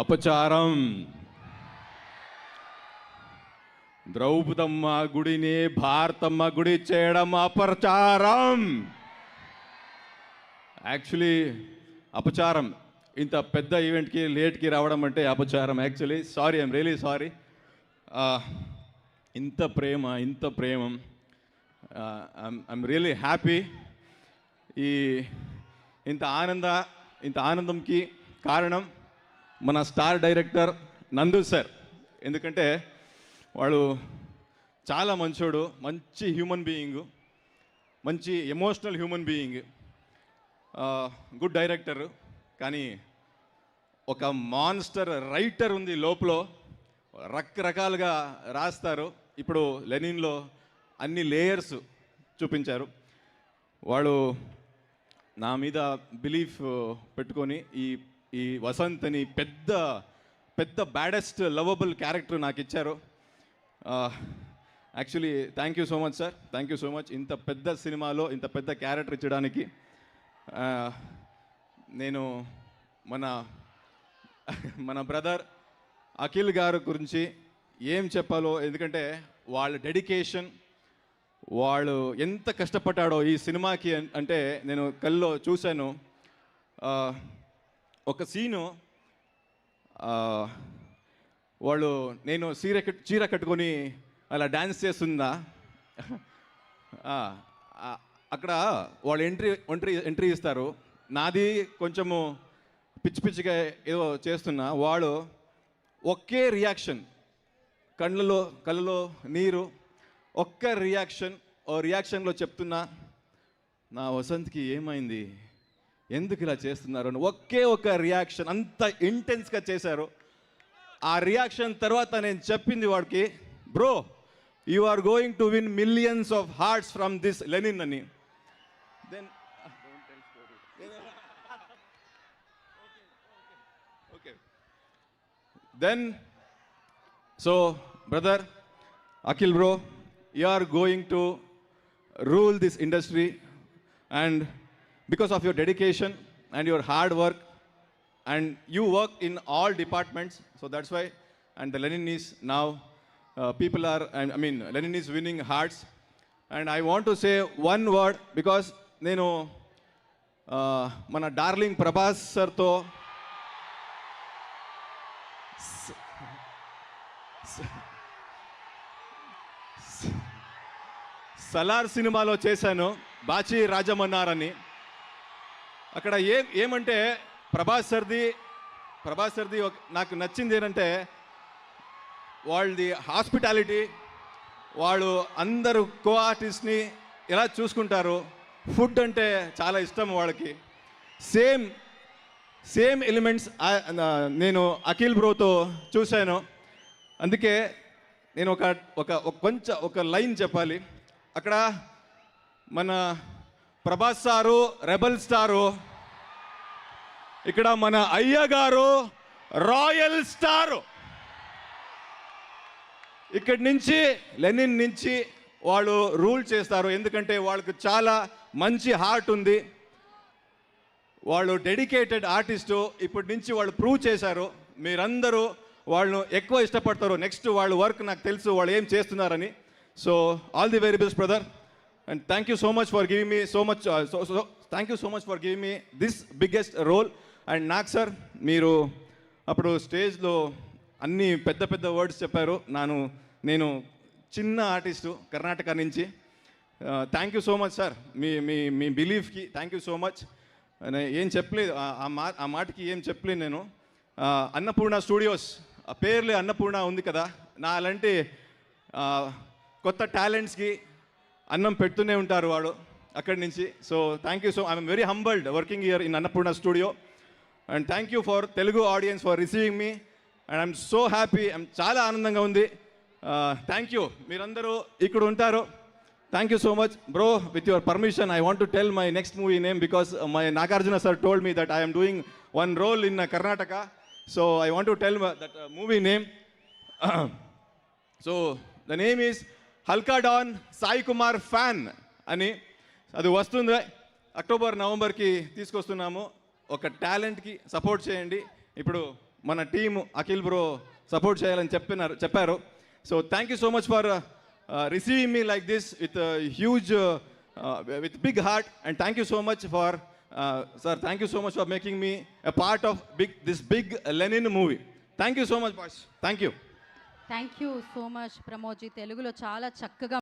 అపచారం. ద్రౌపదమ్మ గుడిని భారతమ్మ గుడి చేయడం అపచారం. యాక్చువల్లీ అపచారం. ఇంత పెద్ద ఈవెంట్కి లేట్కి రావడం అంటే అపచారం. Actually sorry, I'm really sorry. ఇంత ప్రేమం. I'm really happy. ఇంత ఆనందంకి కారణం మన స్టార్ డైరెక్టర్ నందు సార్. ఎందుకంటే వాడు చాలా మంచోడు, మంచి హ్యూమన్ బీయింగ్, మంచి emotional human being, good director. కానీ ఒక మాన్స్టర్ రైటర్ ఉంది లోపల, రకరకాలుగా రాస్తారు. ఇప్పుడు లెనిన్లో అన్ని లేయర్స్ చూపించారు. వాడు నా మీద బిలీఫ్ పెట్టుకొని ఈ వసంత్ అని పెద్ద బ్యాడెస్ట్ లవబుల్ క్యారెక్టర్ నాకు ఇచ్చారు. Actually thank you so much sir, thank you so much. ఇంత పెద్ద సినిమాలో ఇంత పెద్ద క్యారెక్టర్ ఇచ్చడానికి నేను మన బ్రదర్ అఖిల్ గారు గురించి ఏం చెప్పాలో, ఎందుకంటే వాళ్ళ డెడికేషన్, వాళ్ళు ఎంత కష్టపడ్డాడో ఈ సినిమాకి అంటే నేను కల్లో చూశాను. ఒక సీను, వాళ్ళు నేను చీర కట్టుకొని అలా డ్యాన్స్ చేస్తుందా, అక్కడ వాళ్ళు ఎంట్రీ ఇస్తారు. నాది కొంచెము పిచ్చిగా ఏదో చేస్తున్నా, వాడు ఒకే రియాక్షన్, కళ్ళలో నీరు, ఒక్క రియాక్షన్లో చెప్తున్నా, నా వసంత్కి ఏమైంది, ఎందుకు ఇలా చేస్తున్నారు అని ఒక్క రియాక్షన్, అంత ఇంటెన్స్గా చేశారు. ఆ రియాక్షన్ తర్వాత నేను చెప్పింది వాడికి, bro you are going to win millions of hearts from this Lenin అని. Then Then, so brother Akhil bro, you are going to rule this industry, and because of your dedication and your hard work, and you work in all departments, so that's why, and the Lenin is now Lenin is winning hearts. And I want to say one word, because nenu mana darling Prabhas sir to Salaar సినిమాలో చేశాను, బాచి రాజమన్నారని. అక్కడ ఏమంటే ప్రభాస్ సర్ది నాకు నచ్చింది ఏంటంటే వాళ్ళది hospitality. వాళ్ళు అందరూ కో ఆర్టిస్ట్ని ఎలా చూసుకుంటారు. ఫుడ్ అంటే చాలా ఇష్టం వాళ్ళకి. సేమ్ ఎలిమెంట్స్ నేను అఖిల్ బ్రోతో చూశాను. అందుకే నేను ఒక లైన్ చెప్పాలి. అక్కడ మన ప్రభాస్ సారు రెబల్ స్టారు, ఇక్కడ మన అయ్య గారు రాయల్ స్టారు. ఇక్కడి నుంచి లెనిన్ నుంచి వాళ్ళు రూల్ చేస్తారు, ఎందుకంటే వాళ్ళకి చాలా మంచి హార్ట్ ఉంది. వాళ్ళు డెడికేటెడ్ ఆర్టిస్టు. ఇప్పటి నుంచి వాళ్ళు ప్రూవ్ చేశారు. మీరందరూ వాళ్ళను ఎక్కువ ఇష్టపడతారు. నెక్స్ట్ వాళ్ళ వర్క్ నాకు తెలుసు, వాళ్ళు ఏం చేస్తున్నారని. So all the very best brother, and thank you so much for giving me thank you so much for giving me this biggest role. And నాకు సార్, మీరు అప్పుడు స్టేజ్లో అన్ని పెద్ద వర్డ్స్ చెప్పారు. నేను చిన్న ఆర్టిస్టు కర్ణాటక నుంచి. Thank you so much sir, మీ బిలీఫ్కి థ్యాంక్ యూ సో మచ్. ఏం చెప్పలేదు, ఆ మాటకి ఏం చెప్పలేదు నేను. అన్నపూర్ణ స్టూడియోస్, ఆ పేర్లే అన్నపూర్ణ ఉంది కదా, నా అలాంటి కొత్త టాలెంట్స్కి అన్నం పెడుతూనే ఉంటారు వాడు అక్కడి నుంచి. So thank you. So I'm very humbled working here in Annapurna studio. And thank you for Telugu audience for receiving me, and I'm so happy. చాలా ఆనందంగా ఉంది. Thank you. మీరందరూ ఇక్కడ ఉంటారు. Thank you so much, bro. With your permission, I want to tell my next movie name, because my Nagarjuna sir told me that I am doing one role in Karnataka. So I want to tell that movie name. So the name is Halka Dawn Sai Kumar Fan ani. అది వస్తుంది October నవంబర్కి తీసుకొస్తున్నాము. ఒక టాలెంట్కి support చేయండి. ఇప్పుడు మన team Akhil bro support చేయాలని చెప్పారు. So thank you so much for receiving me like this with huge with big heart, and thank you so much for sir, thank you so much for making me a part of this big Lenin movie. Thank you so much boss. Thank you so much Pramod ji. తెలుగులో చాలా చక్కగా